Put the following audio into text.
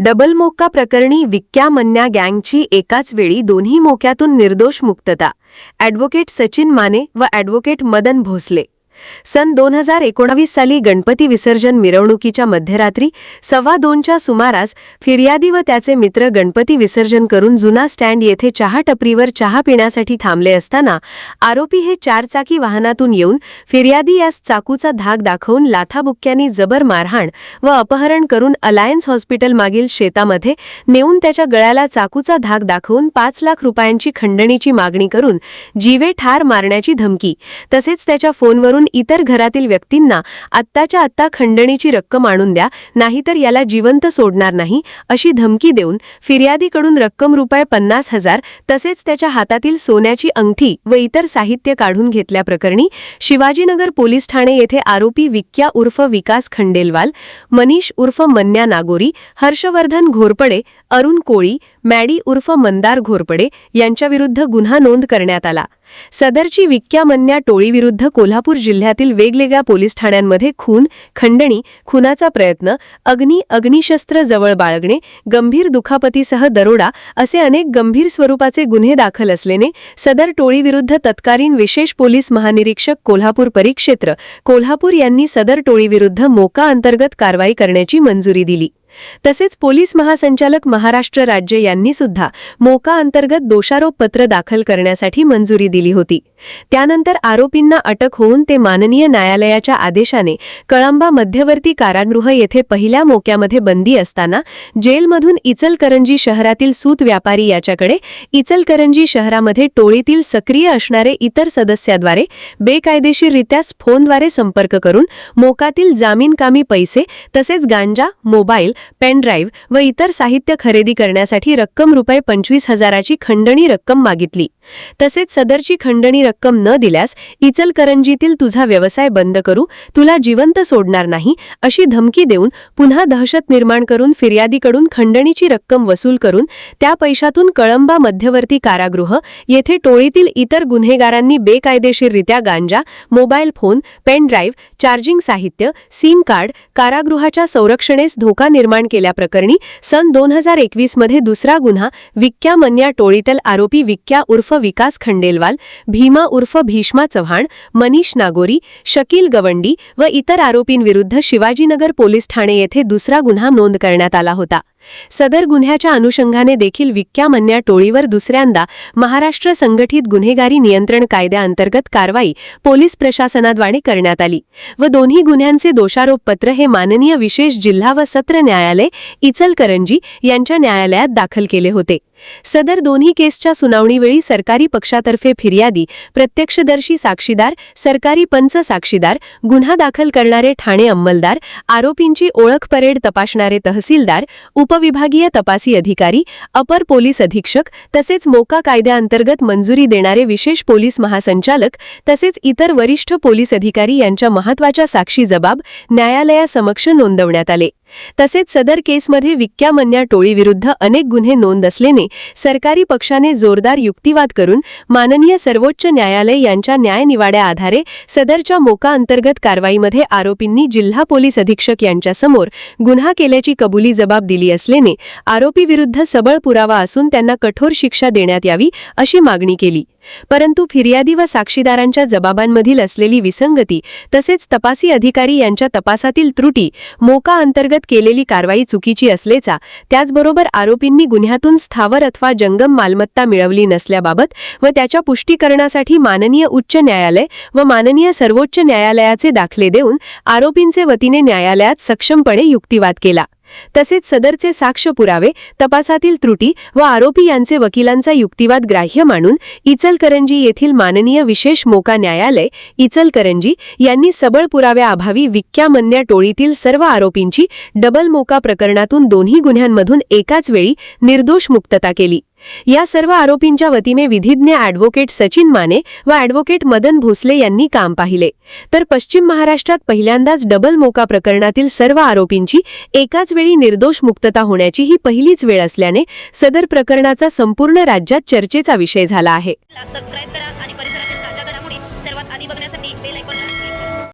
Double MCOCA प्रकरणी विक्या मन्या गँगची एकाच वेळी दोन्ही मोक्यातून निर्दोष मुक्तता. ॲडव्होकेट सचिन माने व ॲडव्होकेट मदन भोसले. सन 2019 साली गणपती विसर्जन मिरवणुकीच्या मध्यरात्री 1:15च्या सुमारास फिर्यादी व त्याचे मित्र गणपती विसर्जन करून जुना स्टँड येथे चहा टपरीवर चहा पिण्यासाठी थांबले असताना आरोपी हे चारचाकी वाहनातून येऊन फिर्यादी यास चाकूचा धाक दाखवून लाथाबुक्क्यांनी जबर मारहाण व अपहरण करून अलायन्स हॉस्पिटल मागील शेतामध्ये नेऊन त्याच्या गळ्याला चाकूचा धाक दाखवून 5 लाख रुपयांची खंडणीची मागणी करून जीवे ठार मारण्याची धमकी तसेच त्याच्या फोनवरून इतर घरातील व्यक्तींना आत्ताच्या आत्ता खंडणीची रक्कम आणून द्या नाहीतर याला जिवंत सोडणार नाही अशी धमकी देऊन फिर्यादीकडून रक्कम ₹50,000 तसेच त्याच्या हातातील सोन्याची अंगठी व इतर साहित्य काढून घेतल्याप्रकरणी शिवाजीनगर पोलीस ठाणे येथे आरोपी विक्या उर्फ विकास खंडेलवाल, मनीष उर्फ मन्या नागोरी, हर्षवर्धन घोरपडे, अरुण कोळी, मॅडी उर्फ मंदार घोरपडे यांच्याविरुद्ध गुन्हा नोंद करण्यात आला. सदरची विक्या मन्या टोळीविरुद्ध कोल्हापूर जिल्ह्यातील वेगवेगळ्या पोलीस ठाण्यांमध्ये खून, खंडणी, खुनाचा प्रयत्न, अग्निशस्त्र जवळ बाळगणे, गंभीर दुखापतीसह दरोडा असे अनेक गंभीर स्वरूपाचे गुन्हे दाखल असल्याने सदर टोळीविरुद्ध तत्कालीन विशेष पोलीस महानिरीक्षक कोल्हापूर परिक्षेत्र कोल्हापूर यांनी सदर टोळीविरुद्ध मोका अंतर्गत कारवाई करण्याची मंजुरी दिली. तसेच पोलीस महासंचालक महाराष्ट्र राज्य यांनी सुद्धा मोका अंतर्गत दोषारोप पत्र दाखल करण्यासाठी मंजुरी दिली होती. त्यानंतर आरोपींना अटक होऊन ते माननीय न्यायालयाच्या आदेशाने कळंबा मध्यवर्ती कारागृह येथे पहिल्या मोक्यामध्ये बंदी असताना जेलमधून इचलकरंजी शहरातील सूत व्यापारी याच्याकडे इचलकरंजी शहरामध्ये टोळीतील सक्रिय असणारे इतर सदस्याद्वारे बेकायदेशीररित्या फोनद्वारे संपर्क करून मोकातील जामीनकामी पैसे तसेच गांजा, मोबाईल, पेनड्राईव्ह व इतर साहित्य खरेदी करण्यासाठी रक्कम ₹25,000ची खंडणी रक्कम मागितली. तसेच सदरची खंडणी रक्कम न दिल्यास इचलकरंजीतील तुझा व्यवसाय बंद करू, तुला जिवंत सोडणार नाही अशी धमकी देऊन पुन्हा दहशत निर्माण करून फिर्यादीकडून खंडणीची रक्कम वसूल करून त्या पैशातून कळंबा मध्यवर्ती कारागृह येथे टोळीतील इतर गुन्हेगारांनी बेकायदेशीररित्या गांजा, मोबाईल फोन, पेनड्राईव्ह, चार्जिंग साहित्य, सिम कार्ड, कारागृहाच्या संरक्षणेस धोका निर्माण केल्याप्रकरणी सन 2021 मध्ये दुसरा गुन्हा विक्या मन्या टोळीतील आरोपी विक्या उर्फ विकास खंडेलवाल, भीमा उर्फ भीष्मा चव्हाण, मनीष नागोरी, शकील गवंडी व इतर आरोपींविरुद्ध शिवाजीनगर पोलीस ठाणे येथे दुसरा गुन्हा नोंद करण्यात आला होता. सदर गुन्ह्याच्या अनुषंगाने देखील विक्या मन्या टोळीवर दुसऱ्यांदा महाराष्ट्र संघटित गुन्हेगारी नियंत्रण कायद्याअंतर्गत कारवाई पोलीस प्रशासनाद्वारे करण्यात आली व दोन्ही गुन्ह्यांचे दोषारोपपत्र हे माननीय विशेष जिल्हा व सत्र न्यायालय इचलकरंजी यांच्या न्यायालयात दाखल केले होते. सदर दोन्ही केसच्या सुनावणीवेळी सरकारी पक्षातर्फे फिर्यादी, प्रत्यक्षदर्शी साक्षीदार, सरकारी पंच साक्षीदार, गुन्हा दाखल करणारे ठाणे अंमलदार, आरोपींची ओळख परेड तपासणारे तहसीलदार, उपविभागीय तपासी अधिकारी, अपर पोलीस अधीक्षक तसेच मोका कायद्याअंतर्गत मंजुरी देणारे विशेष पोलीस महासंचालक तसेच इतर वरिष्ठ पोलीस अधिकारी यांच्या महत्त्वाच्या साक्षी जबाब न्यायालयासमक्ष नोंदवण्यात आले. तसेच सदर केसमध्ये विक्या मन्या टोळीविरुद्ध अनेक गुन्हे नोंद असल्याने सरकारी पक्षाने जोरदार युक्तिवाद करून माननीय सर्वोच्च न्यायालय यांच्या न्यायनिवाड्या आधारे सदरच्या मोका अंतर्गत कारवाईमध्ये आरोपींनी जिल्हा पोलीस अधीक्षक यांच्यासमोर गुन्हा केल्याची कबुली जबाब दिली असल्याने आरोपीविरुद्ध सबळ पुरावा असून त्यांना कठोर शिक्षा देण्यात यावी अशी मागणी केली. परंतु फिर्यादी व साक्षीदारांच्या जबाबांमधील असलेली विसंगती तसेच तपासी अधिकारी यांच्या तपासातील त्रुटी, मोका अंतर्गत केलेली कारवाई चुकीची असल्याचा, त्याचबरोबर आरोपींनी गुन्ह्यातून स्थावर अथवा जंगम मालमत्ता मिळवली नसल्याबाबत व त्याच्या पुष्टीकरणासाठी माननीय उच्च न्यायालय व माननीय सर्वोच्च न्यायालयाचे दाखले देऊन आरोपींचे वतीने न्यायालयात सक्षमपणे युक्तिवाद केला. तसेच सदरचे साक्ष पुरावे, तपासातील त्रुटी व आरोपी यांचे वकिलांचा युक्तिवाद ग्राह्य मानून इचलकरंजी येथील माननीय विशेष मोका न्यायालय इचलकरंजी यांनी सबळ पुराव्याअभावी विक्या मन्या टोळीतील सर्व आरोपींची डबल मोका प्रकरणातून दोन्ही गुन्ह्यांमधून एकाच वेळी निर्दोष मुक्तता केली. या सर्व आरोपींच्या वतीने विधिज्ञ ॲडव्होकेट सचिन माने व ॲडव्होकेट मदन भोसले यांनी काम पाहिले. तर पश्चिम महाराष्ट्रात पहिल्यांदाच डबल मोका प्रकरणातील सर्व आरोपींची एकाच वेळी निर्दोष मुक्तता होण्याची ही पहिलीच वेळ असल्याने सदर प्रकरणाचा संपूर्ण राज्यात चर्चेचा विषय झाला आहे. सबस्क्राइब करा आणि